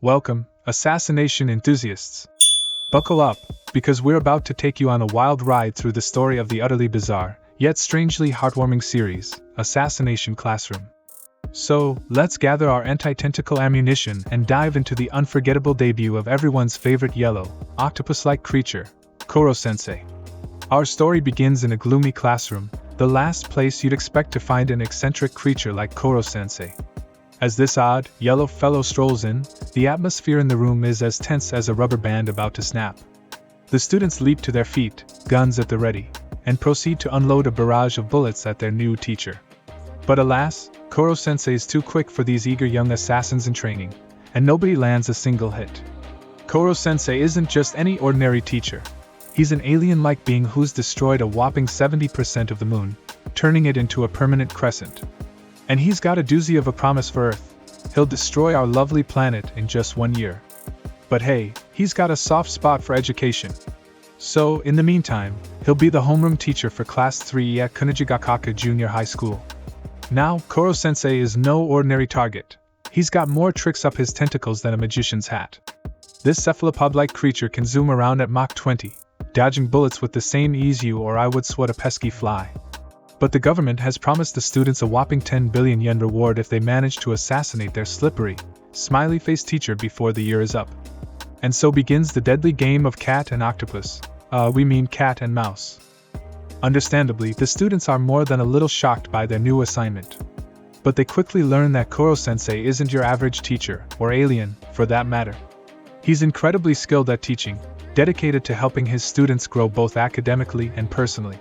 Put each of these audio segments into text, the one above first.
Welcome, assassination enthusiasts. Buckle up, because we're about to take you on a wild ride through the story of the utterly bizarre, yet strangely heartwarming series, Assassination Classroom. So, let's gather our anti-tentacle ammunition and dive into the unforgettable debut of everyone's favorite yellow, octopus-like creature, Koro-sensei. Our story begins in a gloomy classroom, the last place you'd expect to find an eccentric creature like Koro-sensei. As this odd, yellow fellow strolls in, the atmosphere in the room is as tense as a rubber band about to snap. The students leap to their feet, guns at the ready, and proceed to unload a barrage of bullets at their new teacher. But alas, Koro-sensei is too quick for these eager young assassins in training, and nobody lands a single hit. Koro-sensei isn't just any ordinary teacher. He's an alien-like being who's destroyed a whopping 70% of the moon, turning it into a permanent crescent. And he's got a doozy of a promise for Earth. He'll destroy our lovely planet in just 1 year. But hey, he's got a soft spot for education. So, in the meantime, he'll be the homeroom teacher for Class 3 at Kunijigakaka Junior High School. Now, Koro-sensei is no ordinary target. He's got more tricks up his tentacles than a magician's hat. This cephalopod-like creature can zoom around at Mach 20, dodging bullets with the same ease you or I would swat a pesky fly. But the government has promised the students a whopping 10 billion yen reward if they manage to assassinate their slippery, smiley-faced teacher before the year is up. And so begins the deadly game of cat and octopus. We mean cat and mouse. Understandably, the students are more than a little shocked by their new assignment. But they quickly learn that Koro-sensei isn't your average teacher, or alien, for that matter. He's incredibly skilled at teaching, dedicated to helping his students grow both academically and personally.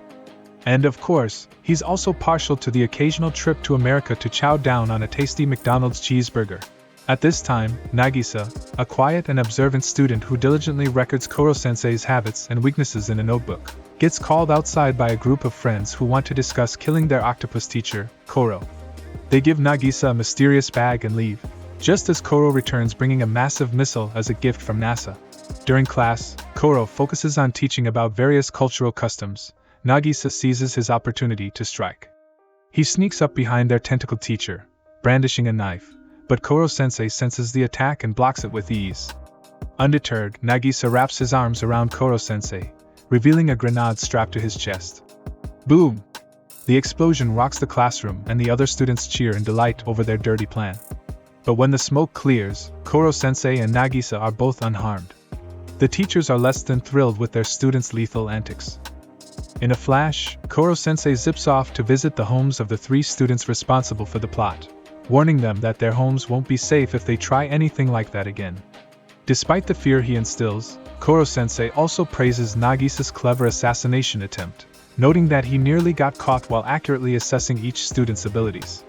And of course, he's also partial to the occasional trip to America to chow down on a tasty McDonald's cheeseburger. At this time, Nagisa, a quiet and observant student who diligently records Koro-sensei's habits and weaknesses in a notebook, gets called outside by a group of friends who want to discuss killing their octopus teacher, Koro. They give Nagisa a mysterious bag and leave, just as Koro returns bringing a massive missile as a gift from NASA. During class, Koro focuses on teaching about various cultural customs. Nagisa seizes his opportunity to strike. He sneaks up behind their tentacled teacher, brandishing a knife, but Koro-sensei senses the attack and blocks it with ease. Undeterred, Nagisa wraps his arms around Koro-sensei, revealing a grenade strapped to his chest. Boom! The explosion rocks the classroom and the other students cheer in delight over their dirty plan. But when the smoke clears, Koro-sensei and Nagisa are both unharmed. The teachers are less than thrilled with their students' lethal antics. In a flash, Koro-sensei zips off to visit the homes of the 3 students responsible for the plot, warning them that their homes won't be safe if they try anything like that again. Despite the fear he instills, Koro-sensei also praises Nagisa's clever assassination attempt, noting that he nearly got caught while accurately assessing each student's abilities.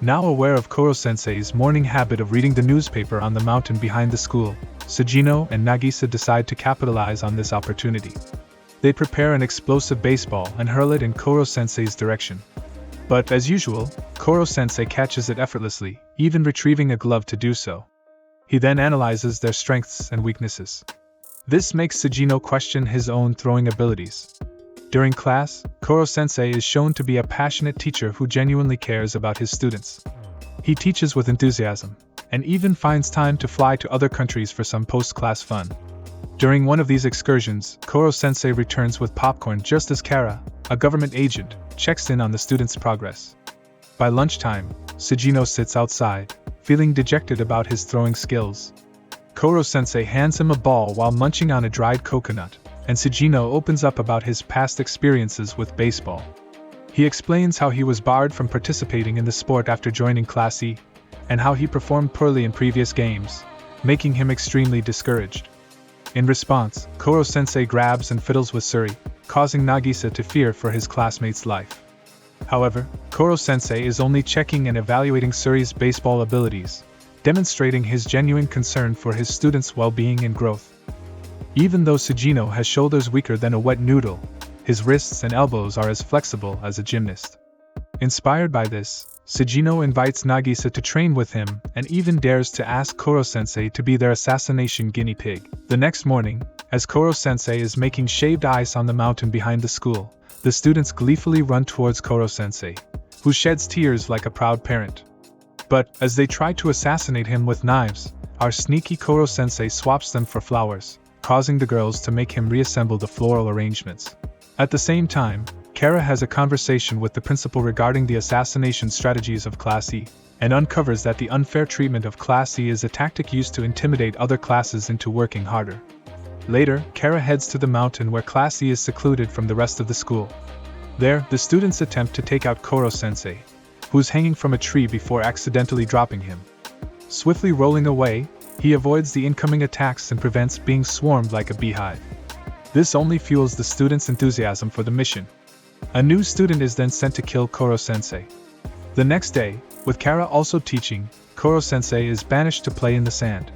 Now aware of Koro-sensei's morning habit of reading the newspaper on the mountain behind the school, Sugino and Nagisa decide to capitalize on this opportunity. They prepare an explosive baseball and hurl it in Koro-sensei's direction. But as usual, Koro-sensei catches it effortlessly, even retrieving a glove to do so. He then analyzes their strengths and weaknesses. This makes Sugino question his own throwing abilities. During class, Koro-sensei is shown to be a passionate teacher who genuinely cares about his students. He teaches with enthusiasm, and even finds time to fly to other countries for some post-class fun. During one of these excursions, Koro-sensei returns with popcorn just as Kara, a government agent, checks in on the students' progress. By lunchtime, Sugino sits outside, feeling dejected about his throwing skills. Koro-sensei hands him a ball while munching on a dried coconut, and Sugino opens up about his past experiences with baseball. He explains how he was barred from participating in the sport after joining Class E, and how he performed poorly in previous games, making him extremely discouraged. In response, Koro-sensei grabs and fiddles with Suri, causing Nagisa to fear for his classmate's life. However, Koro-sensei is only checking and evaluating Suri's baseball abilities, demonstrating his genuine concern for his students' well-being and growth. Even though Sugino has shoulders weaker than a wet noodle, his wrists and elbows are as flexible as a gymnast. Inspired by this, Sugino invites Nagisa to train with him and even dares to ask Koro-sensei to be their assassination guinea pig. The next morning, as Koro-sensei is making shaved ice on the mountain behind the school, the students gleefully run towards Koro-sensei, who sheds tears like a proud parent. But, as they try to assassinate him with knives, our sneaky Koro-sensei swaps them for flowers, causing the girls to make him reassemble the floral arrangements. At the same time, Kara has a conversation with the principal regarding the assassination strategies of Class E, and uncovers that the unfair treatment of Class E is a tactic used to intimidate other classes into working harder. Later, Kara heads to the mountain where Class E is secluded from the rest of the school. There, the students attempt to take out Koro-sensei, who's hanging from a tree before accidentally dropping him. Swiftly rolling away, he avoids the incoming attacks and prevents being swarmed like a beehive. This only fuels the students' enthusiasm for the mission. A new student is then sent to kill Koro-sensei. The next day, with Kara also teaching, Koro-sensei is banished to play in the sand.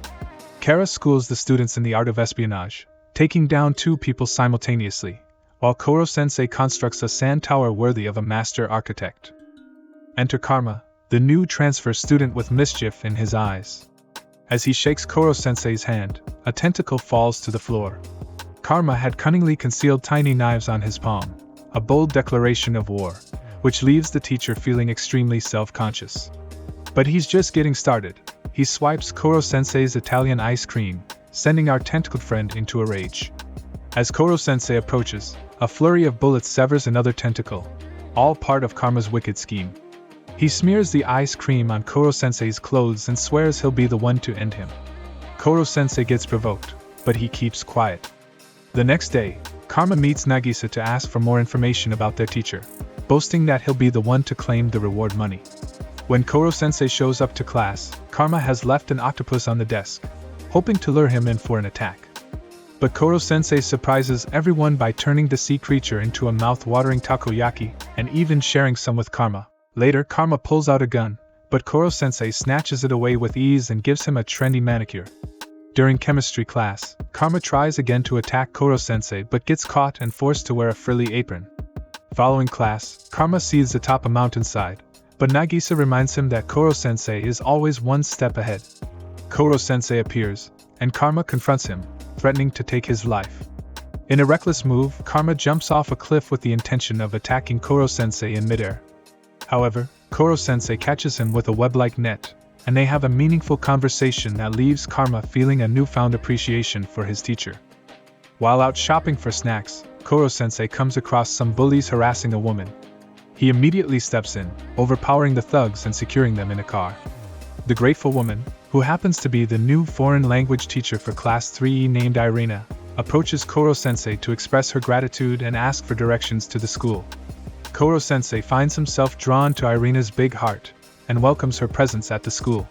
Kara schools the students in the art of espionage, taking down 2 people simultaneously, while Koro-sensei constructs a sand tower worthy of a master architect. Enter Karma, the new transfer student with mischief in his eyes. As he shakes Koro-sensei's hand, a tentacle falls to the floor. Karma had cunningly concealed tiny knives on his palm, a bold declaration of war, which leaves the teacher feeling extremely self-conscious. But he's just getting started. He swipes Koro-sensei's Italian ice cream, sending our tentacled friend into a rage. As Koro-sensei approaches, a flurry of bullets severs another tentacle, all part of Karma's wicked scheme. He smears the ice cream on Koro-sensei's clothes and swears he'll be the one to end him. Koro-sensei gets provoked, but he keeps quiet. The next day, Karma meets Nagisa to ask for more information about their teacher, boasting that he'll be the one to claim the reward money. When Koro-sensei shows up to class, Karma has left an octopus on the desk, hoping to lure him in for an attack. But Koro-sensei surprises everyone by turning the sea creature into a mouth-watering takoyaki, and even sharing some with Karma. Later, Karma pulls out a gun, but Koro-sensei snatches it away with ease and gives him a trendy manicure. During chemistry class, Karma tries again to attack Koro-sensei but gets caught and forced to wear a frilly apron. Following class, Karma sees atop a mountainside, but Nagisa reminds him that Koro-sensei is always one step ahead. Koro-sensei appears, and Karma confronts him, threatening to take his life. In a reckless move, Karma jumps off a cliff with the intention of attacking Koro-sensei in midair. However, Koro-sensei catches him with a web-like net, and they have a meaningful conversation that leaves Karma feeling a newfound appreciation for his teacher. While out shopping for snacks, Koro-sensei comes across some bullies harassing a woman. He immediately steps in, overpowering the thugs and securing them in a car. The grateful woman, who happens to be the new foreign language teacher for Class 3E named Irina, approaches Koro-sensei to express her gratitude and ask for directions to the school. Koro-sensei finds himself drawn to Irina's big heart, and welcomes her presence at the school.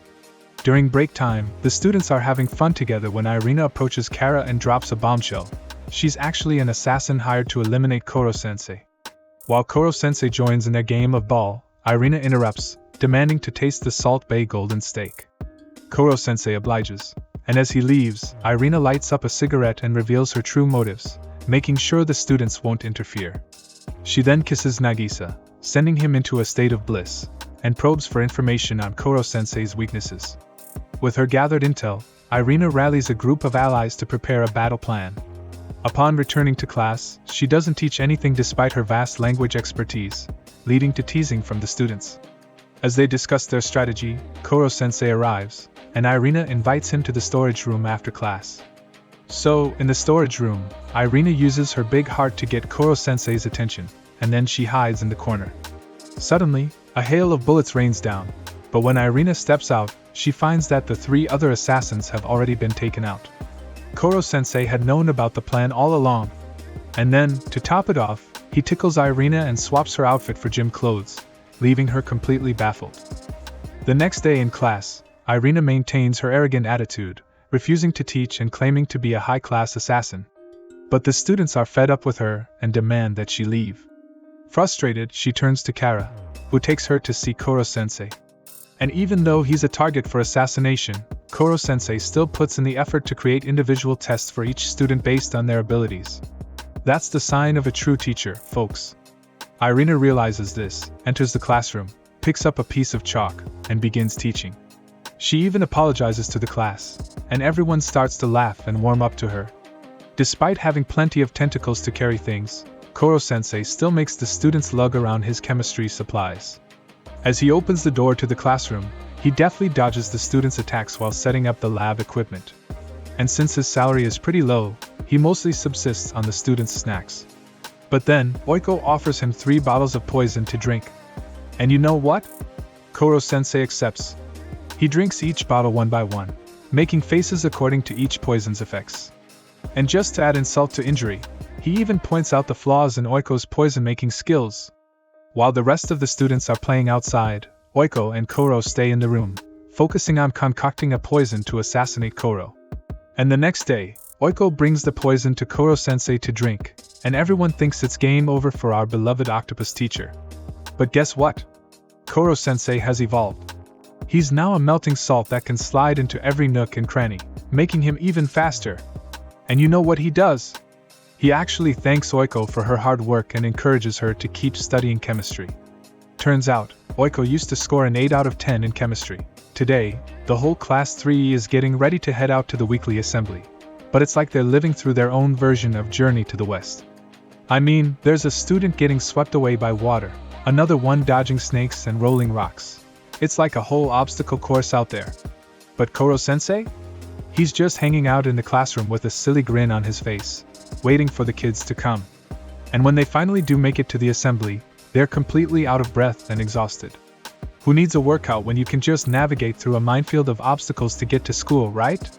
During break time, the students are having fun together when Irina approaches Kara and drops a bombshell. She's actually an assassin hired to eliminate Koro-sensei. While Koro-sensei joins in their game of ball, Irina interrupts, demanding to taste the Salt Bay golden steak. Koro-sensei obliges, and as he leaves, Irina lights up a cigarette and reveals her true motives, making sure the students won't interfere. She then kisses Nagisa, sending him into a state of bliss, and probes for information on Koro-sensei's weaknesses. With her gathered intel, Irina rallies a group of allies to prepare a battle plan. Upon returning to class, she doesn't teach anything despite her vast language expertise, leading to teasing from the students. As they discuss their strategy, Koro-sensei arrives, and Irina invites him to the storage room after class. So, in the storage room, Irina uses her big heart to get Koro-sensei's attention, and then she hides in the corner. Suddenly, a hail of bullets rains down, but when Irina steps out, she finds that the 3 other assassins have already been taken out. Koro-sensei had known about the plan all along. And then, to top it off, he tickles Irina and swaps her outfit for gym clothes, leaving her completely baffled. The next day in class, Irina maintains her arrogant attitude, refusing to teach and claiming to be a high-class assassin. But the students are fed up with her and demand that she leave. Frustrated, she turns to Kara, who takes her to see Koro-sensei. And even though he's a target for assassination, Koro-sensei still puts in the effort to create individual tests for each student based on their abilities. That's the sign of a true teacher, folks. Irina realizes this, enters the classroom, picks up a piece of chalk, and begins teaching. She even apologizes to the class, and everyone starts to laugh and warm up to her. Despite having plenty of tentacles to carry things, Koro-sensei still makes the students lug around his chemistry supplies. As he opens the door to the classroom, he deftly dodges the students' attacks while setting up the lab equipment. And since his salary is pretty low, he mostly subsists on the students' snacks. But then, Oiko offers him 3 bottles of poison to drink. And you know what? Koro-sensei accepts. He drinks each bottle one by one, making faces according to each poison's effects. And just to add insult to injury, he even points out the flaws in Oiko's poison-making skills. While the rest of the students are playing outside, Oiko and Koro stay in the room, focusing on concocting a poison to assassinate Koro. And the next day, Oiko brings the poison to Koro-sensei to drink, and everyone thinks it's game over for our beloved octopus teacher. But guess what? Koro-sensei has evolved. He's now a melting salt that can slide into every nook and cranny, making him even faster. And you know what he does? He actually thanks Oiko for her hard work and encourages her to keep studying chemistry. Turns out, Oiko used to score an 8 out of 10 in chemistry. Today, the whole Class 3E is getting ready to head out to the weekly assembly. But it's like they're living through their own version of Journey to the West. I mean, there's a student getting swept away by water, another one dodging snakes and rolling rocks. It's like a whole obstacle course out there. But Koro-sensei? He's just hanging out in the classroom with a silly grin on his face, waiting for the kids to come. And when they finally do make it to the assembly, they're completely out of breath and exhausted. Who needs a workout when you can just navigate through a minefield of obstacles to get to school, right?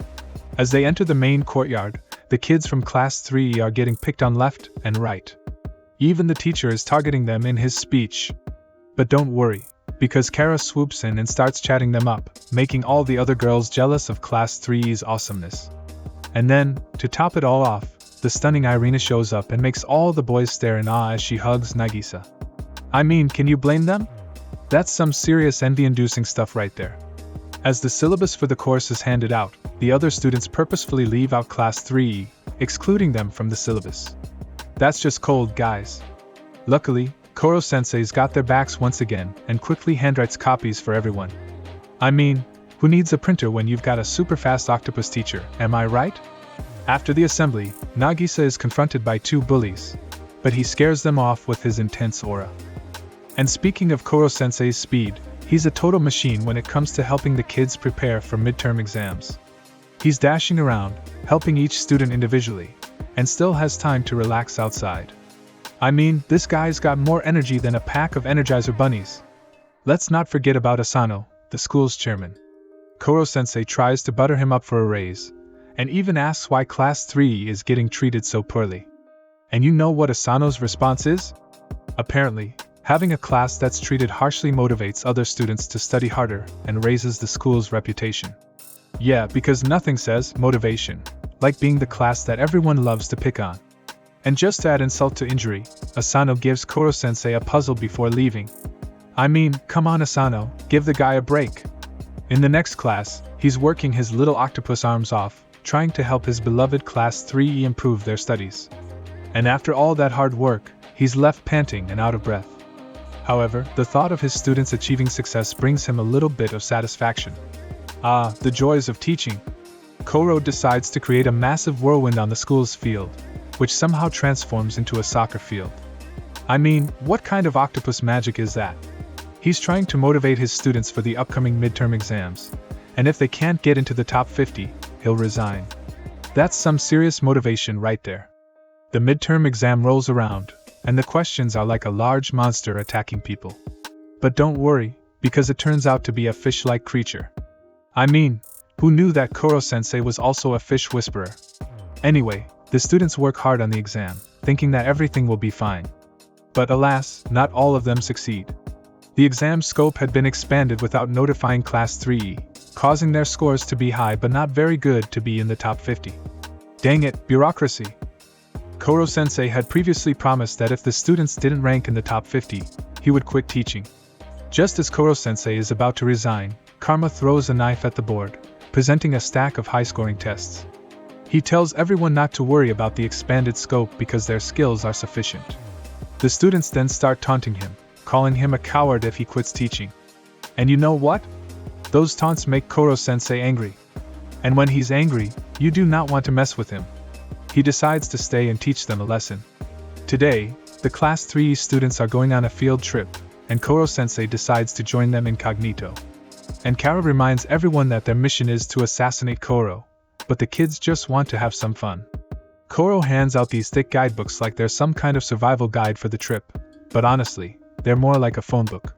As they enter the main courtyard, the kids from Class 3 are getting picked on left and right. Even the teacher is targeting them in his speech. But don't worry, because Kara swoops in and starts chatting them up, making all the other girls jealous of Class 3's awesomeness. And then, to top it all off, the stunning Irina shows up and makes all the boys stare in awe as she hugs Nagisa. I mean, can you blame them? That's some serious envy-inducing stuff right there. As the syllabus for the course is handed out, the other students purposefully leave out Class 3E, excluding them from the syllabus. That's just cold, guys. Luckily, Koro-sensei's got their backs once again and quickly handwrites copies for everyone. I mean, who needs a printer when you've got a super-fast octopus teacher, am I right? After the assembly, Nagisa is confronted by 2 bullies, but he scares them off with his intense aura. And speaking of Koro-sensei's speed, he's a total machine when it comes to helping the kids prepare for midterm exams. He's dashing around, helping each student individually, and still has time to relax outside. I mean, this guy's got more energy than a pack of Energizer bunnies. Let's not forget about Asano, the school's chairman. Koro-sensei tries to butter him up for a raise, and even asks why Class 3 is getting treated so poorly. And you know what Asano's response is? Apparently, having a class that's treated harshly motivates other students to study harder and raises the school's reputation. Yeah, because nothing says motivation like being the class that everyone loves to pick on. And just to add insult to injury, Asano gives Koro-sensei a puzzle before leaving. I mean, come on Asano, give the guy a break. In the next class, he's working his little octopus arms off, trying to help his beloved Class 3E improve their studies. And after all that hard work, he's left panting and out of breath. However, the thought of his students achieving success brings him a little bit of satisfaction. Ah, the joys of teaching. Koro decides to create a massive whirlwind on the school's field, which somehow transforms into a soccer field. I mean, what kind of octopus magic is that? He's trying to motivate his students for the upcoming midterm exams, and if they can't get into the top 50, he'll resign. That's some serious motivation right there. The midterm exam rolls around, and the questions are like a large monster attacking people. But don't worry, because it turns out to be a fish-like creature. I mean, who knew that Koro-sensei was also a fish whisperer? Anyway, the students work hard on the exam, thinking that everything will be fine. But alas, not all of them succeed. The exam scope had been expanded without notifying Class 3E, causing their scores to be high but not very good to be in the top 50. Dang it, bureaucracy! Koro-sensei had previously promised that if the students didn't rank in the top 50, he would quit teaching. Just as Koro-sensei is about to resign, Karma throws a knife at the board, presenting a stack of high-scoring tests. He tells everyone not to worry about the expanded scope because their skills are sufficient. The students then start taunting him, calling him a coward if he quits teaching. And you know what? Those taunts make Koro-sensei angry. And when he's angry, you do not want to mess with him. He decides to stay and teach them a lesson. Today, the Class 3 students are going on a field trip, and Koro-sensei decides to join them incognito. And Kara reminds everyone that their mission is to assassinate Koro, but the kids just want to have some fun. Koro hands out these thick guidebooks like they're some kind of survival guide for the trip, but honestly, they're more like a phone book.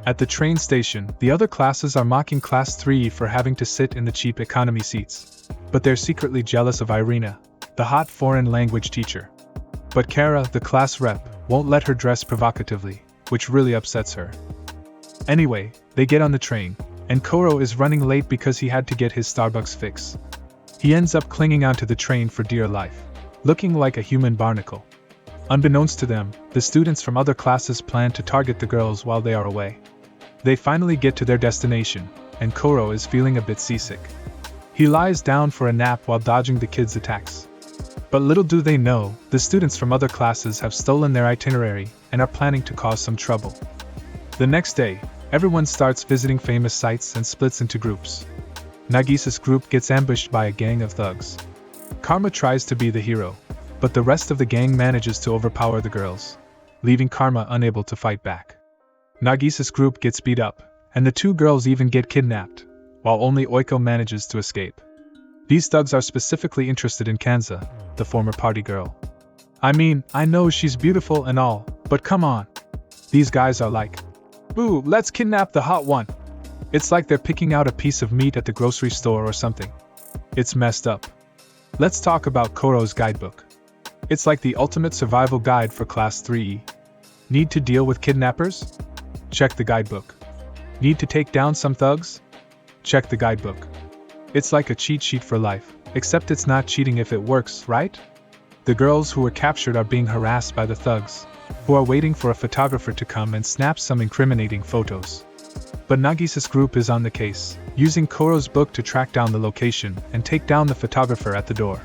At the train station, the other classes are mocking Class 3E for having to sit in the cheap economy seats, but they're secretly jealous of Irina, the hot foreign language teacher. But Kara, the class rep, won't let her dress provocatively, which really upsets her. Anyway, they get on the train, and Koro is running late because he had to get his Starbucks fix. He ends up clinging onto the train for dear life, looking like a human barnacle. Unbeknownst to them, the students from other classes plan to target the girls while they are away. They finally get to their destination, and Koro is feeling a bit seasick. He lies down for a nap while dodging the kids' attacks. But little do they know, the students from other classes have stolen their itinerary and are planning to cause some trouble. The next day, everyone starts visiting famous sites and splits into groups. Nagisa's group gets ambushed by a gang of thugs. Karma tries to be the hero, but the rest of the gang manages to overpower the girls, leaving Karma unable to fight back. Nagisa's group gets beat up, and the two girls even get kidnapped, while only Oiko manages to escape. These thugs are specifically interested in Kanza, the former party girl. I mean, I know she's beautiful and all, but come on. These guys are like, "Boo, let's kidnap the hot one." It's like they're picking out a piece of meat at the grocery store or something. It's messed up. Let's talk about Koro's guidebook. It's like the ultimate survival guide for Class 3E. Need to deal with kidnappers? Check the guidebook. Need to take down some thugs? Check the guidebook. It's like a cheat sheet for life, except it's not cheating if it works, right? The girls who were captured are being harassed by the thugs, who are waiting for a photographer to come and snap some incriminating photos. But Nagisa's group is on the case, using Koro's book to track down the location and take down the photographer at the door.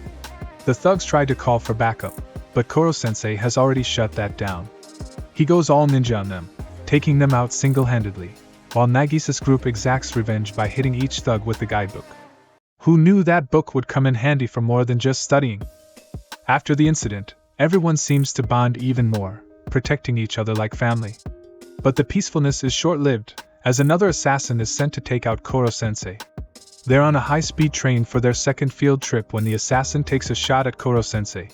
The thugs try to call for backup, but Koro-sensei has already shut that down. He goes all ninja on them, taking them out single-handedly, while Nagisa's group exacts revenge by hitting each thug with the guidebook. Who knew that book would come in handy for more than just studying? After the incident, everyone seems to bond even more, protecting each other like family. But the peacefulness is short-lived, as another assassin is sent to take out Koro-sensei. They're on a high-speed train for their second field trip when the assassin takes a shot at Koro-sensei,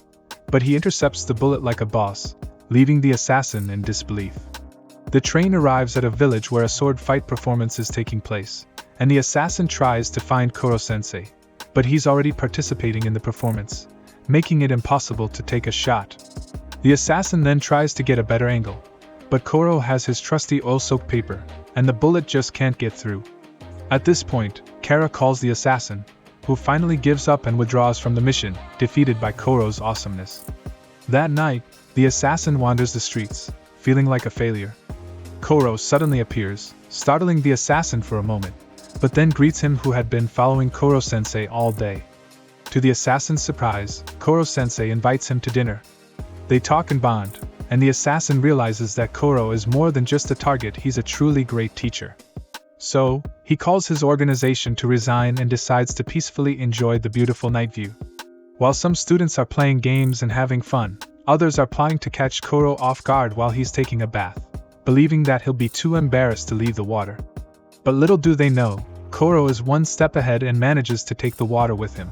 but he intercepts the bullet like a boss, leaving the assassin in disbelief. The train arrives at a village where a sword fight performance is taking place, and the assassin tries to find Koro-sensei, but he's already participating in the performance, making it impossible to take a shot. The assassin then tries to get a better angle, but Koro has his trusty oil-soaked paper, and the bullet just can't get through. At this point, Kara calls the assassin, who finally gives up and withdraws from the mission, defeated by Koro's awesomeness. That night, the assassin wanders the streets, feeling like a failure. Koro suddenly appears, startling the assassin for a moment, but then greets him who had been following Koro-sensei all day. To the assassin's surprise, Koro-sensei invites him to dinner. They talk and bond, and the assassin realizes that Koro is more than just a target, he's a truly great teacher. So, he calls his organization to resign and decides to peacefully enjoy the beautiful night view. While some students are playing games and having fun, others are plotting to catch Koro off guard while he's taking a bath, believing that he'll be too embarrassed to leave the water. But little do they know, Koro is one step ahead and manages to take the water with him.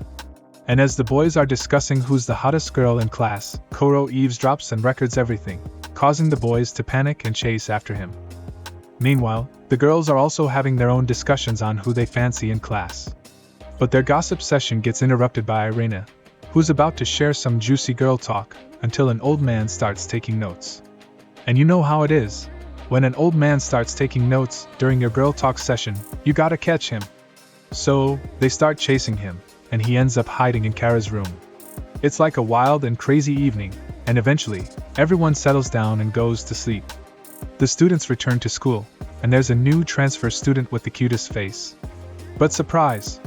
And as the boys are discussing who's the hottest girl in class, Koro eavesdrops and records everything, causing the boys to panic and chase after him. Meanwhile, the girls are also having their own discussions on who they fancy in class. But their gossip session gets interrupted by Irina, who's about to share some juicy girl talk, until an old man starts taking notes. And you know how it is. When an old man starts taking notes during your girl talk session, you gotta catch him. So, they start chasing him, and he ends up hiding in Kara's room. It's like a wild and crazy evening, and eventually, everyone settles down and goes to sleep. The students return to school, and there's a new transfer student with the cutest face. But surprise!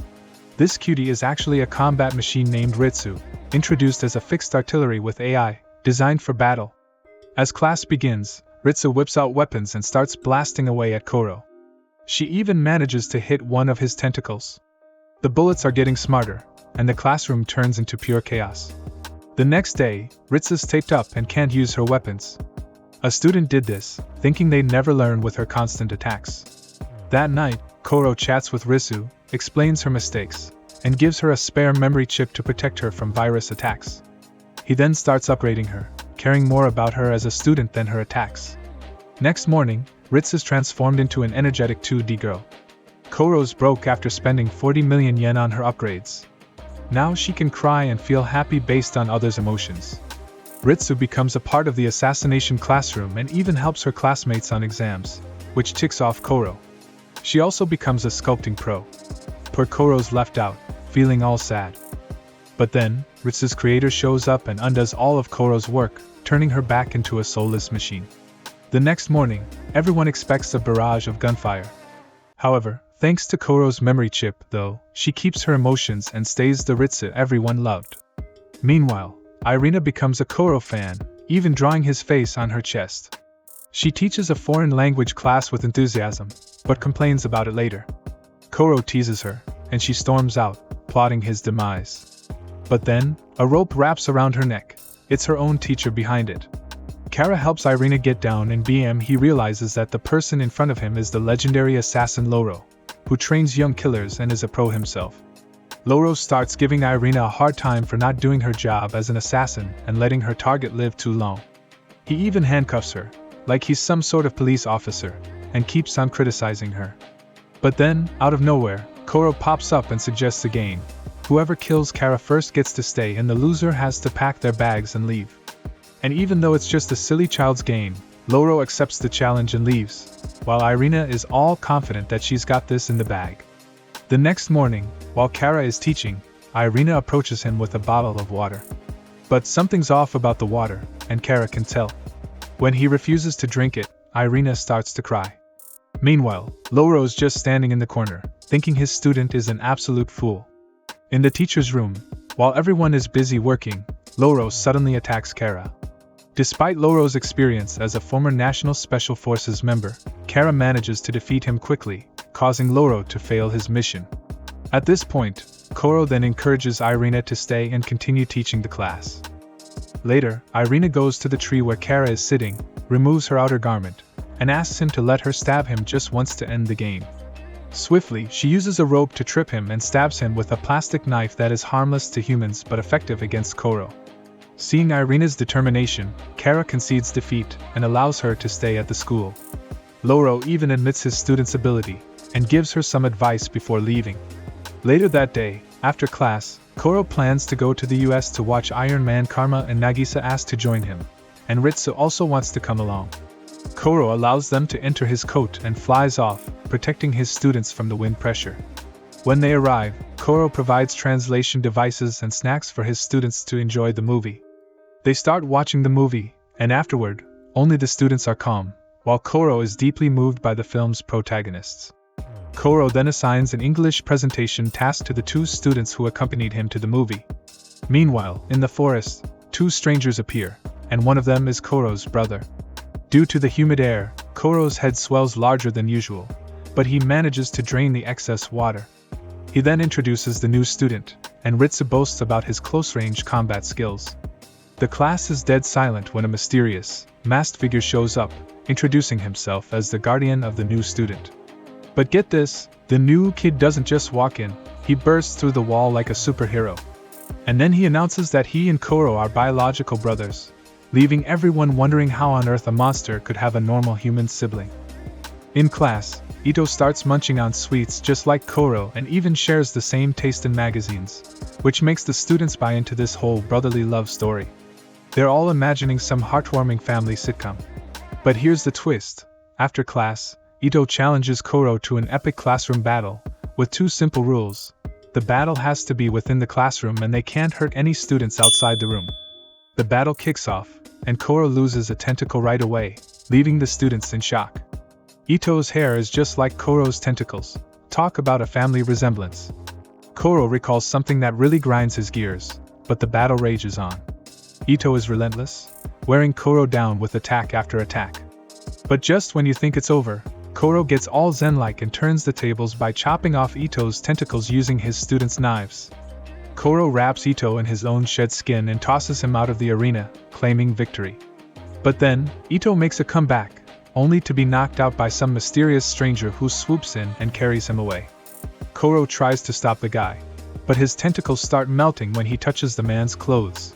This cutie is actually a combat machine named Ritsu, introduced as a fixed artillery with AI, designed for battle. As class begins, Ritsu whips out weapons and starts blasting away at Koro. She even manages to hit one of his tentacles. The bullets are getting smarter, and the classroom turns into pure chaos. The next day, Ritsu's taped up and can't use her weapons. A student did this, thinking they'd never learn with her constant attacks. That night, Koro chats with Ritsu, explains her mistakes, and gives her a spare memory chip to protect her from virus attacks. He then starts upgrading her, caring more about her as a student than her attacks. Next morning, Ritsu's transformed into an energetic 2D girl. Koro's broke after spending 40 million yen on her upgrades. Now she can cry and feel happy based on others' emotions. Ritsu becomes a part of the Assassination Classroom and even helps her classmates on exams, which ticks off Koro. She also becomes a sculpting pro. Poor Koro's left out, feeling all sad. But then, Ritsu's creator shows up and undoes all of Koro's work, turning her back into a soulless machine. The next morning, everyone expects a barrage of gunfire. However, thanks to Koro's memory chip, though, she keeps her emotions and stays the Ritsu everyone loved. Meanwhile, Irina becomes a Koro fan, even drawing his face on her chest. She teaches a foreign language class with enthusiasm, but complains about it later. Koro teases her, and she storms out, plotting his demise. But then, a rope wraps around her neck. It's her own teacher behind it. Kara helps Irina get down and he realizes that the person in front of him is the legendary assassin Loro, who trains young killers and is a pro himself. Loro starts giving Irina a hard time for not doing her job as an assassin and letting her target live too long. He even handcuffs her, like he's some sort of police officer, and keeps on criticizing her. But then, out of nowhere, Koro pops up and suggests a game. Whoever kills Kara first gets to stay and the loser has to pack their bags and leave. And even though it's just a silly child's game, Loro accepts the challenge and leaves, while Irina is all confident that she's got this in the bag. The next morning, while Kara is teaching, Irina approaches him with a bottle of water. But something's off about the water, and Kara can tell. When he refuses to drink it, Irina starts to cry. Meanwhile, Loro's just standing in the corner, thinking his student is an absolute fool. In the teacher's room, while everyone is busy working, Loro suddenly attacks Kara. Despite Loro's experience as a former National Special Forces member, Kara manages to defeat him quickly, causing Loro to fail his mission. At this point, Koro then encourages Irina to stay and continue teaching the class. Later, Irina goes to the tree where Kara is sitting, removes her outer garment, and asks him to let her stab him just once to end the game. Swiftly, she uses a rope to trip him and stabs him with a plastic knife that is harmless to humans but effective against Koro. Seeing Irina's determination, Kara concedes defeat and allows her to stay at the school. Loro even admits his student's ability, and gives her some advice before leaving. Later that day, after class, Koro plans to go to the US to watch Iron Man. Karma and Nagisa ask to join him, and Ritsu also wants to come along. Koro allows them to enter his coat and flies off, protecting his students from the wind pressure. When they arrive, Koro provides translation devices and snacks for his students to enjoy the movie. They start watching the movie, and afterward, only the students are calm, while Koro is deeply moved by the film's protagonists. Koro then assigns an English presentation task to the two students who accompanied him to the movie. Meanwhile, in the forest, two strangers appear, and one of them is Koro's brother. Due to the humid air, Koro's head swells larger than usual, but he manages to drain the excess water. He then introduces the new student, and Ritsu boasts about his close-range combat skills. The class is dead silent when a mysterious, masked figure shows up, introducing himself as the guardian of the new student. But get this, the new kid doesn't just walk in, he bursts through the wall like a superhero. And then he announces that he and Koro are biological brothers, leaving everyone wondering how on earth a monster could have a normal human sibling. In class, Ito starts munching on sweets just like Koro and even shares the same taste in magazines, which makes the students buy into this whole brotherly love story. They're all imagining some heartwarming family sitcom. But here's the twist. After class, Ito challenges Koro to an epic classroom battle, with two simple rules. The battle has to be within the classroom and they can't hurt any students outside the room. The battle kicks off, and Koro loses a tentacle right away, leaving the students in shock. Ito's hair is just like Koro's tentacles. Talk about a family resemblance. Koro recalls something that really grinds his gears, but the battle rages on. Ito is relentless, wearing Koro down with attack after attack. But just when you think it's over, Koro gets all zen-like and turns the tables by chopping off Ito's tentacles using his students' knives. Koro wraps Ito in his own shed skin and tosses him out of the arena, claiming victory. But then, Ito makes a comeback, only to be knocked out by some mysterious stranger who swoops in and carries him away. Koro tries to stop the guy, but his tentacles start melting when he touches the man's clothes.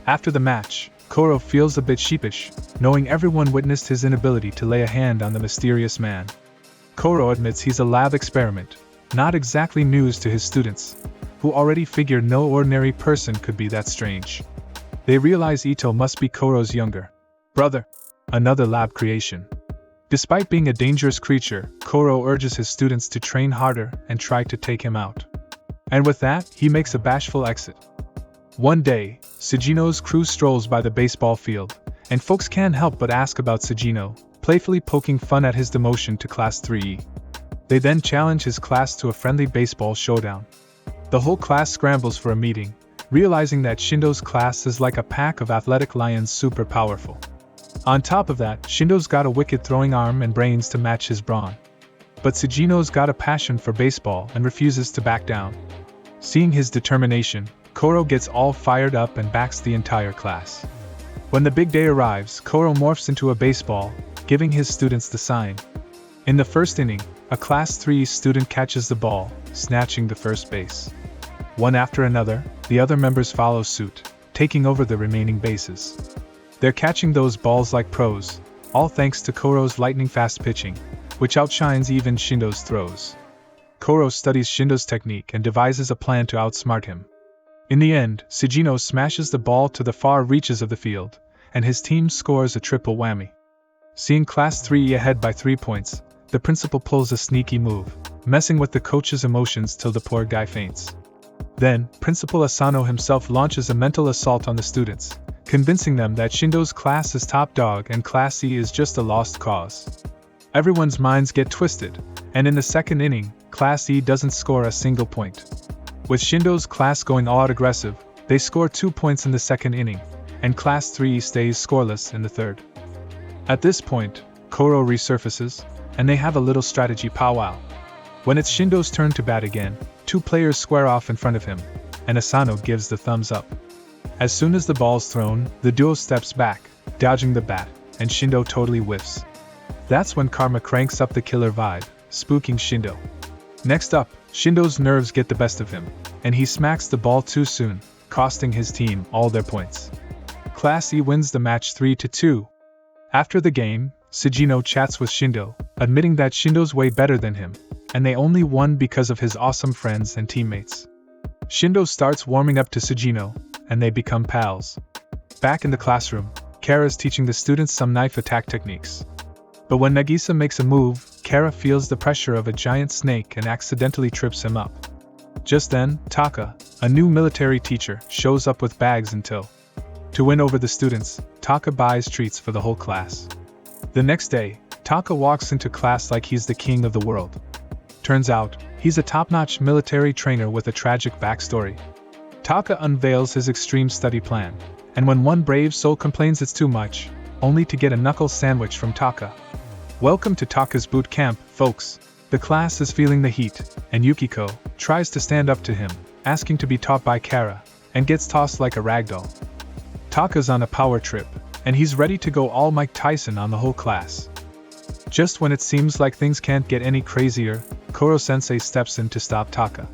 After the match, Koro feels a bit sheepish, knowing everyone witnessed his inability to lay a hand on the mysterious man. Koro admits he's a lab experiment, not exactly news to his students, who already figure no ordinary person could be that strange. They realize Ito must be Koro's younger brother, another lab creation. Despite being a dangerous creature, Koro urges his students to train harder and try to take him out. And with that, he makes a bashful exit. One day, Sugino's crew strolls by the baseball field, and folks can't help but ask about Sugino, playfully poking fun at his demotion to Class 3E. They then challenge his class to a friendly baseball showdown. The whole class scrambles for a meeting, realizing that Shindo's class is like a pack of athletic lions super powerful. On top of that, Shindo's got a wicked throwing arm and brains to match his brawn. But Sugino's got a passion for baseball and refuses to back down. Seeing his determination, Koro gets all fired up and backs the entire class. When the big day arrives, Koro morphs into a baseball, giving his students the sign. In the first inning, a Class 3 student catches the ball, snatching the first base. One after another, the other members follow suit, taking over the remaining bases. They're catching those balls like pros, all thanks to Koro's lightning-fast pitching, which outshines even Shindo's throws. Koro studies Shindo's technique and devises a plan to outsmart him. In the end, Sugino smashes the ball to the far reaches of the field, and his team scores a triple whammy. Seeing Class 3 ahead by 3 points, the principal pulls a sneaky move, messing with the coach's emotions till the poor guy faints. Then, Principal Asano himself launches a mental assault on the students, convincing them that Shindo's class is top dog and Class E is just a lost cause. Everyone's minds get twisted, and in the second inning, Class E doesn't score a single point. With Shindo's class going all out aggressive, they score 2 points in the second inning, and Class 3 stays scoreless in the third. At this point, Koro resurfaces, and they have a little strategy powwow. When it's Shindo's turn to bat again, 2 players square off in front of him, and Asano gives the thumbs up. As soon as the ball's thrown, the duo steps back, dodging the bat, and Shindo totally whiffs. That's when Karma cranks up the killer vibe, spooking Shindo. Next up, Shindo's nerves get the best of him, and he smacks the ball too soon, costing his team all their points. Class E wins the match 3-2. After the game, Sugino chats with Shindo, admitting that Shindo's way better than him, and they only won because of his awesome friends and teammates. Shindo starts warming up to Sugino, and they become pals. Back in the classroom, Kara's teaching the students some knife attack techniques. But when Nagisa makes a move, Kara feels the pressure of a giant snake and accidentally trips him up. Just then, Taka, a new military teacher, shows up with bags in tow. To win over the students, Taka buys treats for the whole class. The next day, Taka walks into class like he's the king of the world. Turns out, he's a top-notch military trainer with a tragic backstory. Taka unveils his extreme study plan, and when one brave soul complains it's too much, only to get a knuckle sandwich from Taka. Welcome to Taka's boot camp, folks. The class is feeling the heat, and Yukiko tries to stand up to him, asking to be taught by Kara, and gets tossed like a ragdoll. Taka's on a power trip, and he's ready to go all Mike Tyson on the whole class. Just when it seems like things can't get any crazier, Koro-sensei steps in to stop Taka.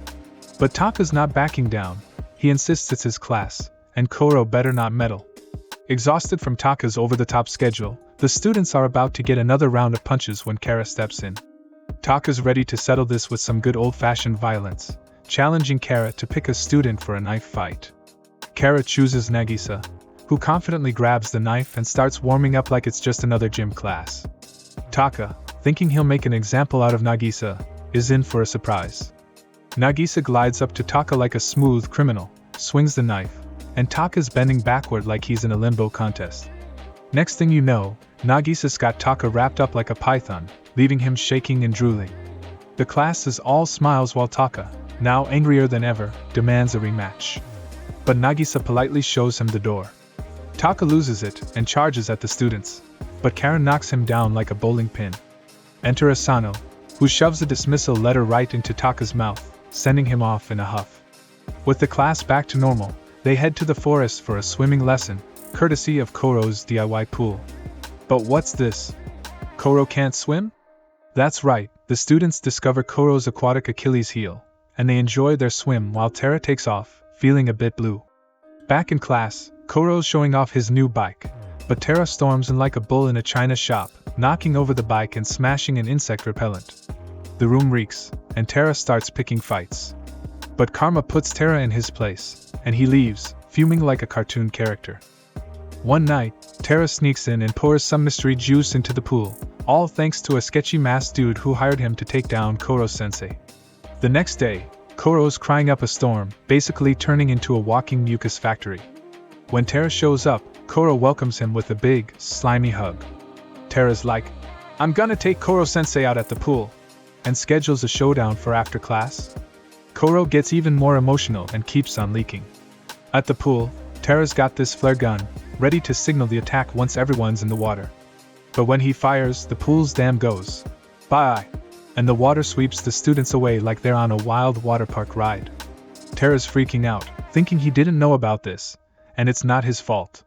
But Taka's not backing down. He insists it's his class, and Koro better not meddle. Exhausted from Taka's over-the-top schedule, the students are about to get another round of punches when Kara steps in. Taka's ready to settle this with some good old-fashioned violence, challenging Kara to pick a student for a knife fight. Kara chooses Nagisa, who confidently grabs the knife and starts warming up like it's just another gym class. Taka, thinking he'll make an example out of Nagisa, is in for a surprise. Nagisa glides up to Taka like a smooth criminal, swings the knife, and Taka's bending backward like he's in a limbo contest. Next thing you know, Nagisa's got Taka wrapped up like a python, leaving him shaking and drooling. The class is all smiles while Taka, now angrier than ever, demands a rematch. But Nagisa politely shows him the door. Taka loses it and charges at the students, but Karen knocks him down like a bowling pin. Enter Asano, who shoves a dismissal letter right into Taka's mouth, sending him off in a huff. With the class back to normal, they head to the forest for a swimming lesson, courtesy of Koro's DIY pool. But what's this? Koro can't swim? That's right, the students discover Koro's aquatic Achilles heel, and they enjoy their swim while Terra takes off, feeling a bit blue. Back in class, Koro's showing off his new bike, but Terra storms in like a bull in a china shop, knocking over the bike and smashing an insect repellent. The room reeks, and Terra starts picking fights. But Karma puts Terra in his place, and he leaves, fuming like a cartoon character. One night, Terra sneaks in and pours some mystery juice into the pool, all thanks to a sketchy masked dude who hired him to take down Koro-sensei. The next day, Koro's crying up a storm, basically turning into a walking mucus factory. When Terra shows up, Koro welcomes him with a big, slimy hug. Terra's like, "I'm gonna take Koro-sensei out at the pool," and schedules a showdown for after class. Koro gets even more emotional and keeps on leaking. At the pool, Terra's got this flare gun, ready to signal the attack once everyone's in the water. But when he fires, the pool's dam goes bye, and the water sweeps the students away like they're on a wild water park ride. Terra's freaking out, thinking he didn't know about this, and it's not his fault.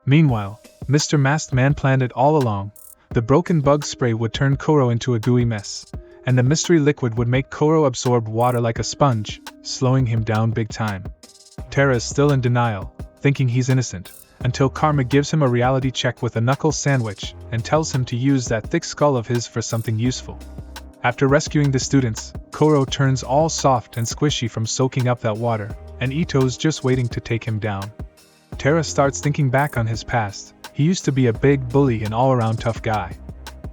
Meanwhile, Mr. Masked Man planned it all along. The broken bug spray would turn Koro into a gooey mess, and the mystery liquid would make Koro absorb water like a sponge, slowing him down big time. Terra is still in denial, thinking he's innocent, until Karma gives him a reality check with a knuckle sandwich and tells him to use that thick skull of his for something useful. After rescuing the students, Koro turns all soft and squishy from soaking up that water, and Ito's just waiting to take him down. Terra starts thinking back on his past. He used to be a big bully and all-around tough guy.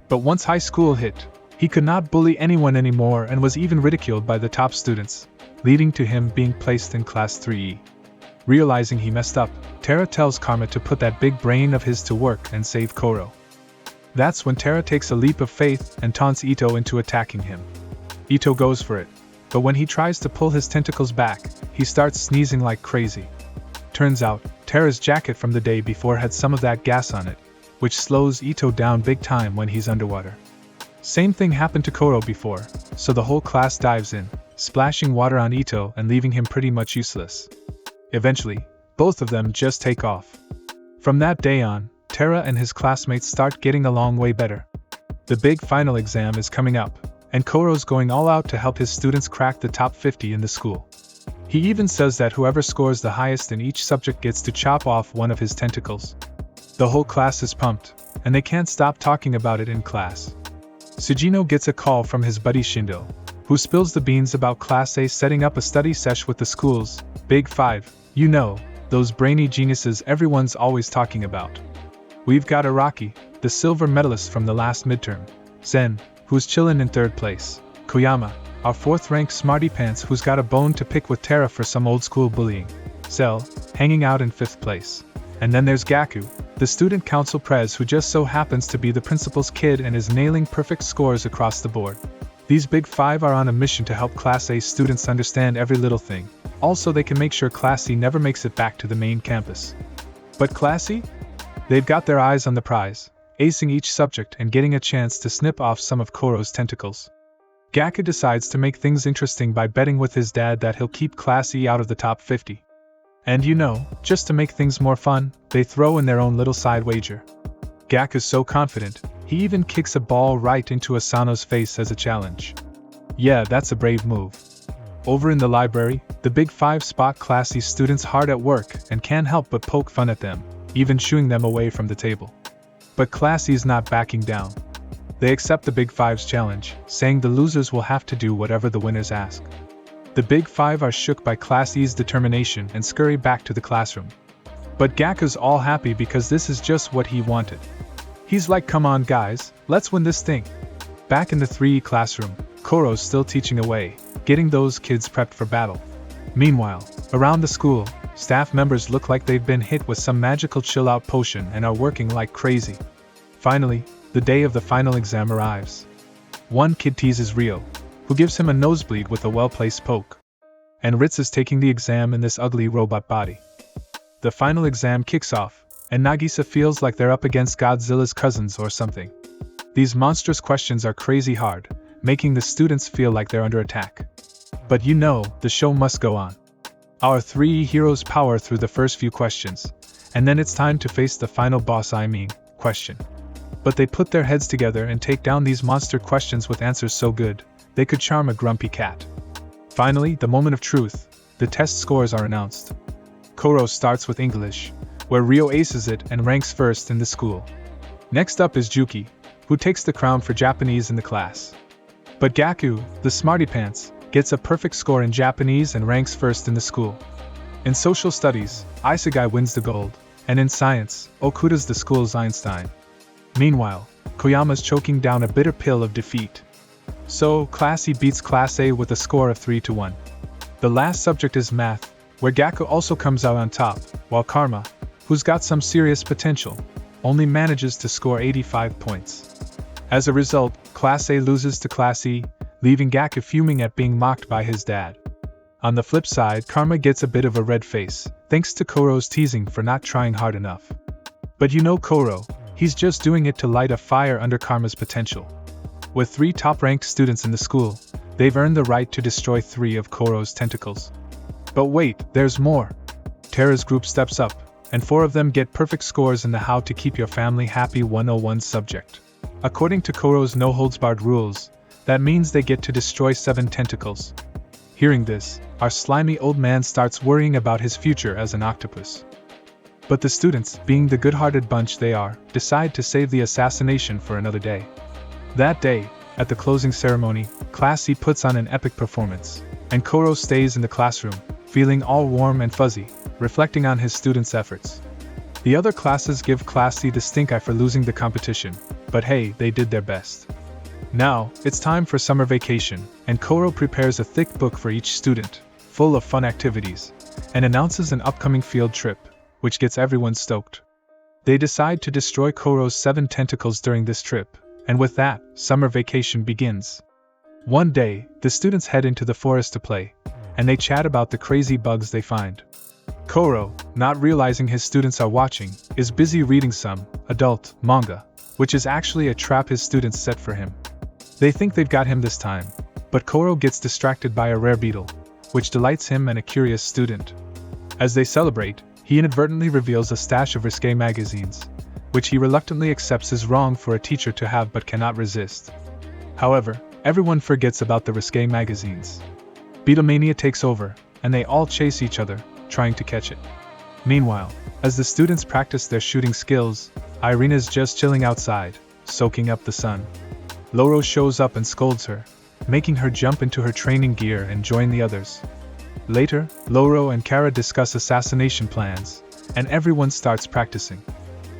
But once high school hit, he could not bully anyone anymore and was even ridiculed by the top students, leading to him being placed in Class 3E. Realizing he messed up, Terra tells Karma to put that big brain of his to work and save Koro. That's when Terra takes a leap of faith and taunts Ito into attacking him. Ito goes for it, but when he tries to pull his tentacles back, he starts sneezing like crazy. Turns out, Terra's jacket from the day before had some of that gas on it, which slows Ito down big time when he's underwater. Same thing happened to Koro before, so the whole class dives in, splashing water on Ito and leaving him pretty much useless. Eventually, both of them just take off. From that day on, Terra and his classmates start getting along way better. The big final exam is coming up, and Koro's going all out to help his students crack the top 50 in the school. He even says that whoever scores the highest in each subject gets to chop off one of his tentacles. The whole class is pumped, and they can't stop talking about it in class. Sugino gets a call from his buddy Shindo, who spills the beans about Class A setting up a study sesh with the school's Big Five, you know, those brainy geniuses everyone's always talking about. We've got Araki, the silver medalist from the last midterm, Zen, who's chillin' in third place, Koyama, our fourth-ranked smarty pants who's got a bone to pick with Terra for some old-school bullying, Cell, hanging out in fifth place, and then there's Gaku, the student council prez who just so happens to be the principal's kid and is nailing perfect scores across the board. These Big Five are on a mission to help Class A students understand every little thing, also they can make sure Class C never makes it back to the main campus. But Class C? They've got their eyes on the prize, acing each subject and getting a chance to snip off some of Koro's tentacles. Gaku decides to make things interesting by betting with his dad that he'll keep Class E out of the top 50. And you know, just to make things more fun, they throw in their own little side wager. Gaku's so confident, he even kicks a ball right into Asano's face as a challenge. Yeah, that's a brave move. Over in the library, the Big Five spot Class C students hard at work and can't help but poke fun at them, even shooing them away from the table. But Class C's not backing down. They accept the Big Five's challenge, saying the losers will have to do whatever the winners ask. The Big Five are shook by Class E's determination and scurry back to the classroom. But Gaku's all happy because this is just what he wanted. He's like, come on guys, let's win this thing. Back in the 3E classroom, Koro's still teaching away, getting those kids prepped for battle. Meanwhile, around the school, staff members look like they've been hit with some magical chill-out potion and are working like crazy. Finally, the day of the final exam arrives. One kid teases Rio, who gives him a nosebleed with a well-placed poke. And Ritz is taking the exam in this ugly robot body. The final exam kicks off, and Nagisa feels like they're up against Godzilla's cousins or something. These monstrous questions are crazy hard, making the students feel like they're under attack. But you know, the show must go on. Our 3 heroes power through the first few questions, And then it's time to face the final boss, question. But they put their heads together and take down these monster questions with answers so good, they could charm a grumpy cat. Finally, the moment of truth, the test scores are announced. Koro starts with English, where Ryo aces it and ranks first in the school. Next up is Juki, who takes the crown for Japanese in the class. But Gaku, the smarty pants, gets a perfect score in Japanese and ranks first in the school. In social studies, Isegai wins the gold, and in science, Okuda's the school's Einstein. Meanwhile, Koyama's choking down a bitter pill of defeat. So, Class E beats Class A with a score of 3-1. The last subject is math, where Gaku also comes out on top, while Karma, who's got some serious potential, only manages to score 85 points. As a result, Class A loses to Class E, leaving Gaku fuming at being mocked by his dad. On the flip side, Karma gets a bit of a red face, thanks to Koro's teasing for not trying hard enough. But you know Koro, he's just doing it to light a fire under Karma's potential. With 3 top-ranked students in the school, they've earned the right to destroy 3 of Koro's tentacles. But wait, there's more. Terra's group steps up, and 4 of them get perfect scores in the How to Keep Your Family Happy 101 subject. According to Koro's no-holds-barred rules, that means they get to destroy 7 tentacles. Hearing this, our slimy old man starts worrying about his future as an octopus. But the students, being the good-hearted bunch they are, decide to save the assassination for another day. That day, at the closing ceremony, Class E puts on an epic performance, and Koro stays in the classroom, feeling all warm and fuzzy, reflecting on his students' efforts. The other classes give Class E the stink eye for losing the competition, but hey, they did their best. Now, it's time for summer vacation, and Koro prepares a thick book for each student, full of fun activities, and announces an upcoming field trip, which gets everyone stoked. They decide to destroy Koro's 7 tentacles during this trip, and with that, summer vacation begins. One day, the students head into the forest to play, and they chat about the crazy bugs they find. Koro, not realizing his students are watching, is busy reading some adult manga, which is actually a trap his students set for him. They think they've got him this time, but Koro gets distracted by a rare beetle, which delights him and a curious student. As they celebrate, he inadvertently reveals a stash of risque magazines, which he reluctantly accepts is wrong for a teacher to have but cannot resist. However, everyone forgets about the risque magazines. Beatlemania takes over, and they all chase each other, trying to catch it. Meanwhile, as the students practice their shooting skills, Irina's just chilling outside, soaking up the sun. Loro shows up and scolds her, making her jump into her training gear and join the others. Later, Loro and Kara discuss assassination plans, and everyone starts practicing.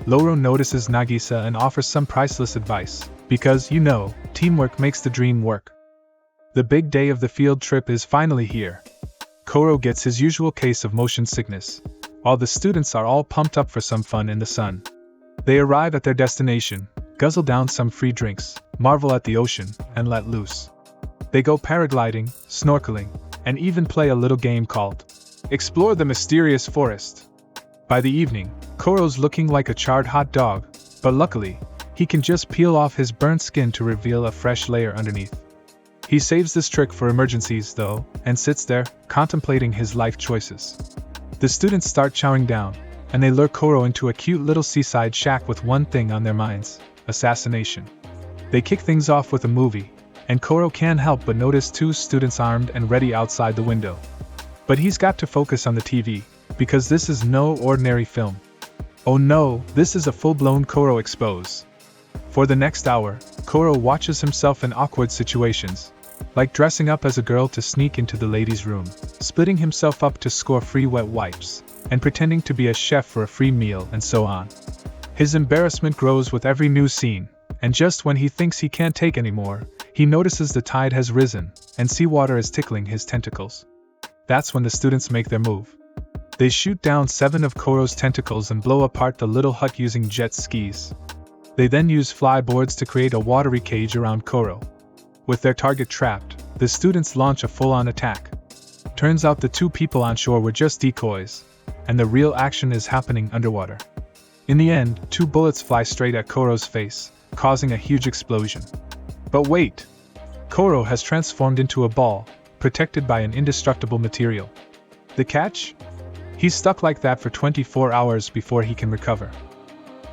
Loro notices Nagisa and offers some priceless advice, because, you know, teamwork makes the dream work. The big day of the field trip is finally here. Koro gets his usual case of motion sickness, while the students are all pumped up for some fun in the sun. They arrive at their destination, guzzle down some free drinks, marvel at the ocean, and let loose. They go paragliding, snorkeling, and even play a little game called Explore the Mysterious Forest. By the evening, Koro's looking like a charred hot dog, but luckily, he can just peel off his burnt skin to reveal a fresh layer underneath. He saves this trick for emergencies, though, and sits there, contemplating his life choices. The students start chowing down, and they lure Koro into a cute little seaside shack with one thing on their minds: assassination. They kick things off with a movie, and Koro can't help but notice 2 students armed and ready outside the window. But he's got to focus on the TV, because this is no ordinary film. Oh no, this is a full-blown Koro expose. For the next hour, Koro watches himself in awkward situations, like dressing up as a girl to sneak into the ladies' room, splitting himself up to score free wet wipes, and pretending to be a chef for a free meal, and so on. His embarrassment grows with every new scene, and just when he thinks he can't take anymore, he notices the tide has risen, and seawater is tickling his tentacles. That's when the students make their move. They shoot down 7 of Koro's tentacles and blow apart the little hut using jet skis. They then use flyboards to create a watery cage around Koro. With their target trapped, the students launch a full-on attack. Turns out the 2 people on shore were just decoys, and the real action is happening underwater. In the end, 2 bullets fly straight at Koro's face, causing a huge explosion. But wait! Koro has transformed into a ball, protected by an indestructible material. The catch? He's stuck like that for 24 hours before he can recover.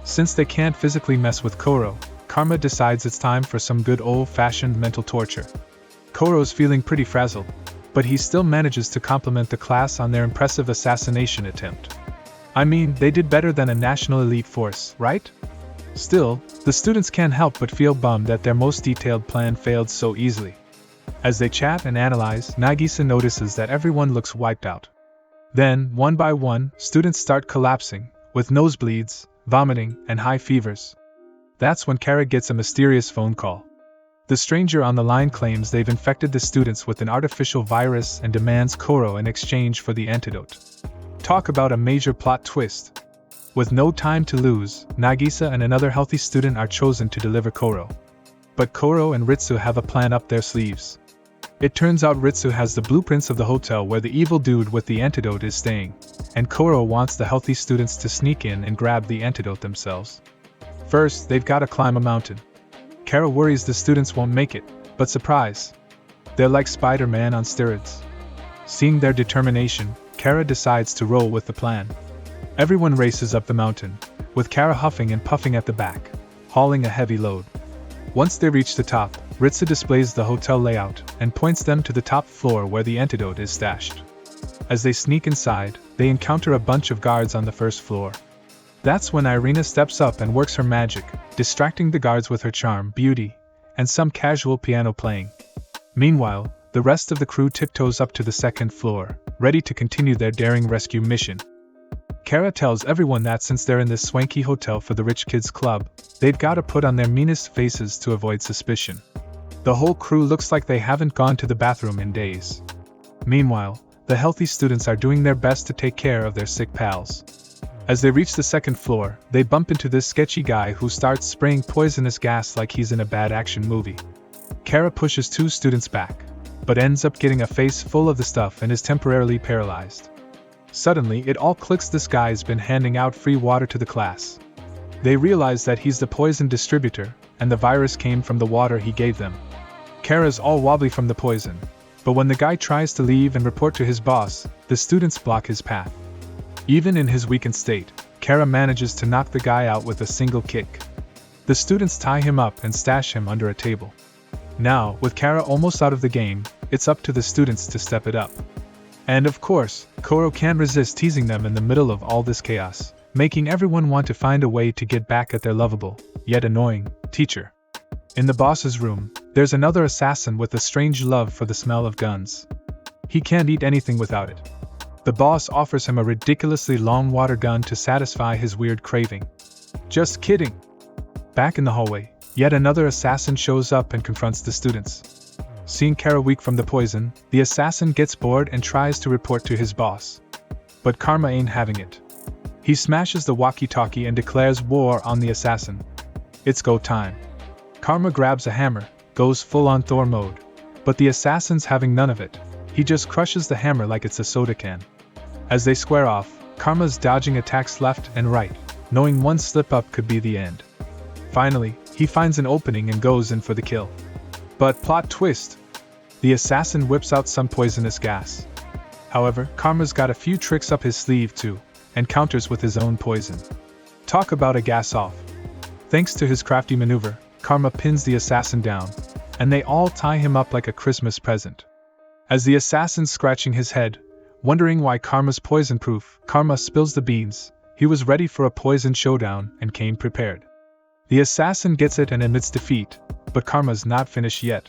Since they can't physically mess with Koro, Karma decides it's time for some good old-fashioned mental torture. Koro's feeling pretty frazzled, but he still manages to compliment the class on their impressive assassination attempt. I mean, they did better than a national elite force, right? Still, the students can't help but feel bummed that their most detailed plan failed so easily. As they chat and analyze, Nagisa notices that everyone looks wiped out. Then, one by one, students start collapsing, with nosebleeds, vomiting, and high fevers. That's when Kara gets a mysterious phone call. The stranger on the line claims they've infected the students with an artificial virus and demands Koro in exchange for the antidote. Talk about a major plot twist. With no time to lose, Nagisa and another healthy student are chosen to deliver Koro. But Koro and Ritsu have a plan up their sleeves. It turns out Ritsu has the blueprints of the hotel where the evil dude with the antidote is staying, and Koro wants the healthy students to sneak in and grab the antidote themselves. First, they've got to climb a mountain. Kara worries the students won't make it, but surprise! They're like Spider-Man on steroids. Seeing their determination, Kara decides to roll with the plan. Everyone races up the mountain, with Kara huffing and puffing at the back, hauling a heavy load. Once they reach the top, Ritsu displays the hotel layout and points them to the top floor where the antidote is stashed. As they sneak inside, they encounter a bunch of guards on the first floor. That's when Irina steps up and works her magic, distracting the guards with her charm, beauty, and some casual piano playing. Meanwhile, the rest of the crew tiptoes up to the second floor, ready to continue their daring rescue mission. Kara tells everyone that since they're in this swanky hotel for the rich kids club, they've got to put on their meanest faces to avoid suspicion. The whole crew looks like they haven't gone to the bathroom in days. Meanwhile, the healthy students are doing their best to take care of their sick pals. As they reach the second floor, they bump into this sketchy guy who starts spraying poisonous gas like he's in a bad action movie. Kara pushes two students back, but ends up getting a face full of the stuff and is temporarily paralyzed. Suddenly, it all clicks: this guy's been handing out free water to the class. They realize that he's the poison distributor, and the virus came from the water he gave them. Kara's all wobbly from the poison, but when the guy tries to leave and report to his boss, the students block his path. Even in his weakened state, Kara manages to knock the guy out with a single kick. The students tie him up and stash him under a table. Now, with Kara almost out of the game, it's up to the students to step it up. And of course, Koro can't resist teasing them in the middle of all this chaos, making everyone want to find a way to get back at their lovable, yet annoying, teacher. In the boss's room, there's another assassin with a strange love for the smell of guns. He can't eat anything without it. The boss offers him a ridiculously long water gun to satisfy his weird craving. Just kidding! Back in the hallway, yet another assassin shows up and confronts the students. Seeing Kara weak from the poison, the assassin gets bored and tries to report to his boss. But Karma ain't having it. He smashes the walkie-talkie and declares war on the assassin. It's go time. Karma grabs a hammer, goes full-on Thor mode, but the assassin's having none of it. He just crushes the hammer like it's a soda can. As they square off, Karma's dodging attacks left and right, knowing one slip-up could be the end. Finally, he finds an opening and goes in for the kill. But plot twist! The assassin whips out some poisonous gas. However, Karma's got a few tricks up his sleeve too, and counters with his own poison. Talk about a gas off. Thanks to his crafty maneuver, Karma pins the assassin down, and they all tie him up like a Christmas present. As the assassin's scratching his head, wondering why Karma's poison-proof, Karma spills the beans. He was ready for a poison showdown and came prepared. The assassin gets it and admits defeat, but Karma's not finished yet.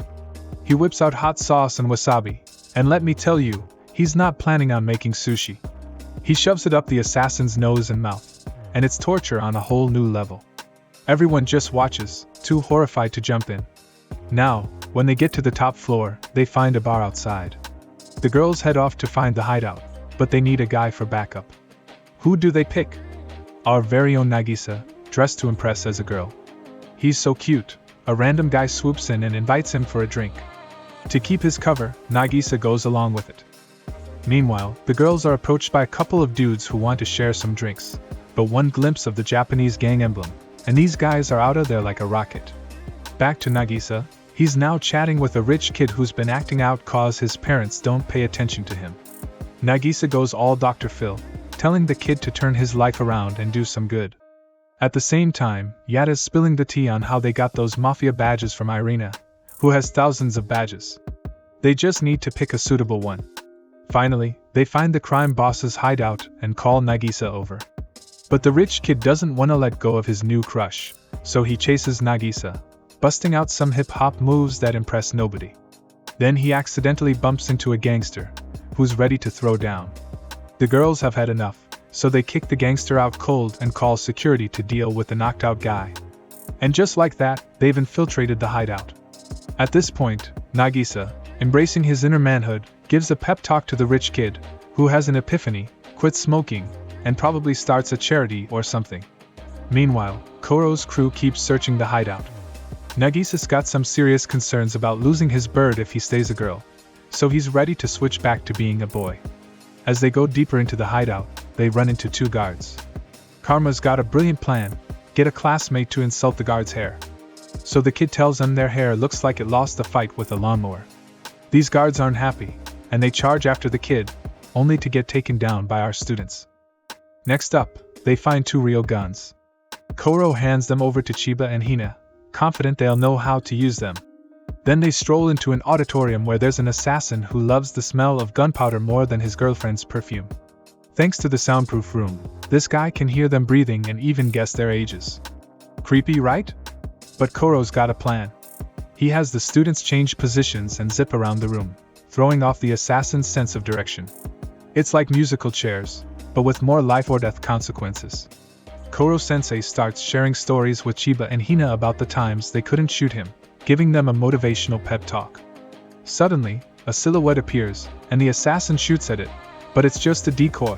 He whips out hot sauce and wasabi, and let me tell you, he's not planning on making sushi. He shoves it up the assassin's nose and mouth, and it's torture on a whole new level. Everyone just watches, too horrified to jump in. Now, when they get to the top floor, they find a bar outside. The girls head off to find the hideout, but they need a guy for backup. Who do they pick? Our very own Nagisa, dressed to impress as a girl. He's so cute, a random guy swoops in and invites him for a drink. To keep his cover, Nagisa goes along with it. Meanwhile, the girls are approached by a couple of dudes who want to share some drinks, but one glimpse of the Japanese gang emblem, and these guys are out of there like a rocket. Back to Nagisa, he's now chatting with a rich kid who's been acting out cause his parents don't pay attention to him. Nagisa goes all Dr. Phil, telling the kid to turn his life around and do some good. At the same time, Yada's spilling the tea on how they got those mafia badges from Irina, who has thousands of badges. They just need to pick a suitable one. Finally, they find the crime boss's hideout and call Nagisa over. But the rich kid doesn't want to let go of his new crush, so he chases Nagisa, busting out some hip-hop moves that impress nobody. Then he accidentally bumps into a gangster, who's ready to throw down. The girls have had enough, so they kick the gangster out cold and call security to deal with the knocked-out guy. And just like that, they've infiltrated the hideout. At this point, Nagisa, embracing his inner manhood, gives a pep talk to the rich kid, who has an epiphany, quits smoking, and probably starts a charity or something. Meanwhile, Koro's crew keeps searching the hideout. Nagisa's got some serious concerns about losing his bird if he stays a girl, so he's ready to switch back to being a boy. As they go deeper into the hideout, they run into two guards. Karma's got a brilliant plan: get a classmate to insult the guard's hair. So the kid tells them their hair looks like it lost the fight with a lawnmower. These guards aren't happy, and they charge after the kid, only to get taken down by our students. Next up, they find two real guns. Koro hands them over to Chiba and Hina, confident they'll know how to use them. Then they stroll into an auditorium where there's an assassin who loves the smell of gunpowder more than his girlfriend's perfume. Thanks to the soundproof room, this guy can hear them breathing and even guess their ages. Creepy, right? But Koro's got a plan. He has the students change positions and zip around the room, throwing off the assassin's sense of direction. It's like musical chairs, but with more life or death consequences. Koro-sensei starts sharing stories with Chiba and Hina about the times they couldn't shoot him, giving them a motivational pep talk. Suddenly, a silhouette appears, and the assassin shoots at it, but it's just a decoy.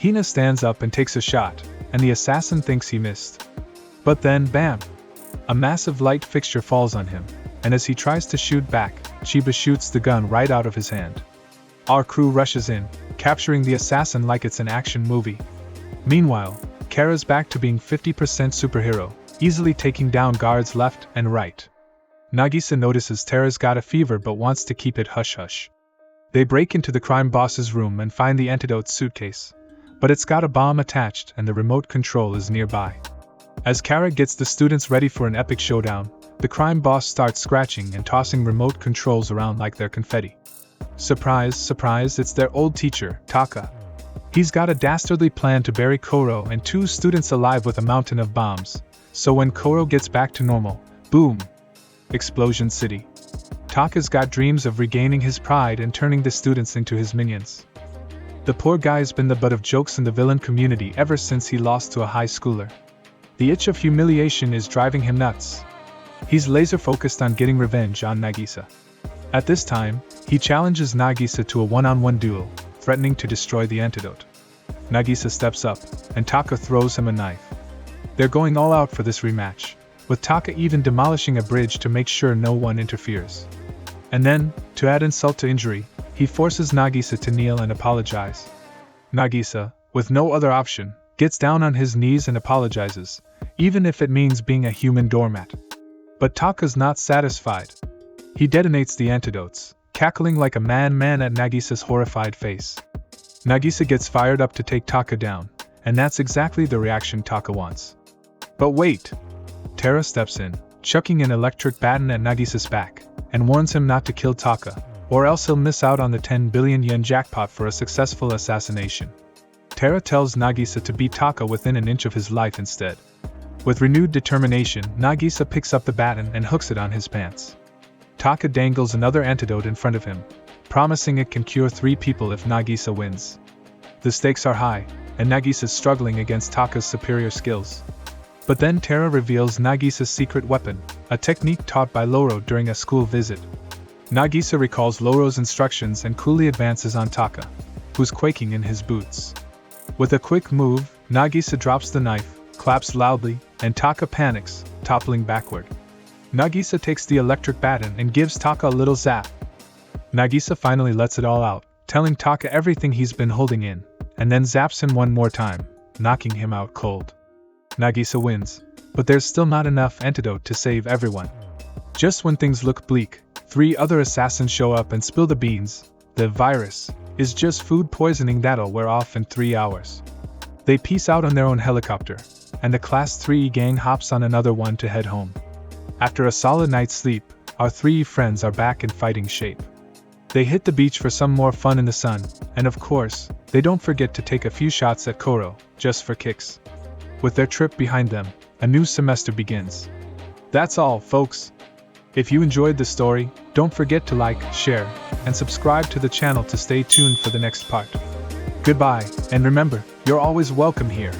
Hina stands up and takes a shot, and the assassin thinks he missed. But then, bam! A massive light fixture falls on him, and as he tries to shoot back, Chiba shoots the gun right out of his hand. Our crew rushes in, capturing the assassin like it's an action movie. Meanwhile, Kara's back to being 50% superhero, easily taking down guards left and right. Nagisa notices Tara's got a fever but wants to keep it hush-hush. They break into the crime boss's room and find the antidote suitcase, but it's got a bomb attached and the remote control is nearby. As Kara gets the students ready for an epic showdown, the crime boss starts scratching and tossing remote controls around like they're confetti. Surprise, surprise, it's their old teacher, Taka. He's got a dastardly plan to bury Koro and two students alive with a mountain of bombs, so when Koro gets back to normal, boom! Explosion City. Taka's got dreams of regaining his pride and turning the students into his minions. The poor guy's been the butt of jokes in the villain community ever since he lost to a high schooler. The itch of humiliation is driving him nuts. He's laser-focused on getting revenge on Nagisa. At this time, he challenges Nagisa to a one-on-one duel, threatening to destroy the antidote. Nagisa steps up, and Taka throws him a knife. They're going all out for this rematch, with Taka even demolishing a bridge to make sure no one interferes. And then, to add insult to injury, he forces Nagisa to kneel and apologize. Nagisa, with no other option, gets down on his knees and apologizes, even if it means being a human doormat. But Taka's not satisfied. He detonates the antidotes, cackling like a man at Nagisa's horrified face. Nagisa gets fired up to take Taka down, and that's exactly the reaction Taka wants. But wait! Tara steps in, chucking an electric baton at Nagisa's back, and warns him not to kill Taka, or else he'll miss out on the 10 billion yen jackpot for a successful assassination. Tara tells Nagisa to beat Taka within an inch of his life instead. With renewed determination, Nagisa picks up the baton and hooks it on his pants. Taka dangles another antidote in front of him, promising it can cure 3 people if Nagisa wins. The stakes are high, and Nagisa's struggling against Taka's superior skills. But then Tara reveals Nagisa's secret weapon, a technique taught by Loro during a school visit. Nagisa recalls Loro's instructions and coolly advances on Taka, who's quaking in his boots. With a quick move, Nagisa drops the knife, claps loudly, and Taka panics, toppling backward. Nagisa takes the electric baton and gives Taka a little zap. Nagisa finally lets it all out, telling Taka everything he's been holding in, and then zaps him one more time, knocking him out cold. Nagisa wins, but there's still not enough antidote to save everyone. Just when things look bleak, 3 other assassins show up and spill the beans: the virus, is just food poisoning that'll wear off in 3 hours. They peace out on their own helicopter, and the Class 3 gang hops on another one to head home. After a solid night's sleep, our 3 friends are back in fighting shape. They hit the beach for some more fun in the sun, and of course, they don't forget to take a few shots at Koro, just for kicks. With their trip behind them, a new semester begins. That's all, folks. If you enjoyed the story, don't forget to like, share, and subscribe to the channel to stay tuned for the next part. Goodbye, and remember, you're always welcome here.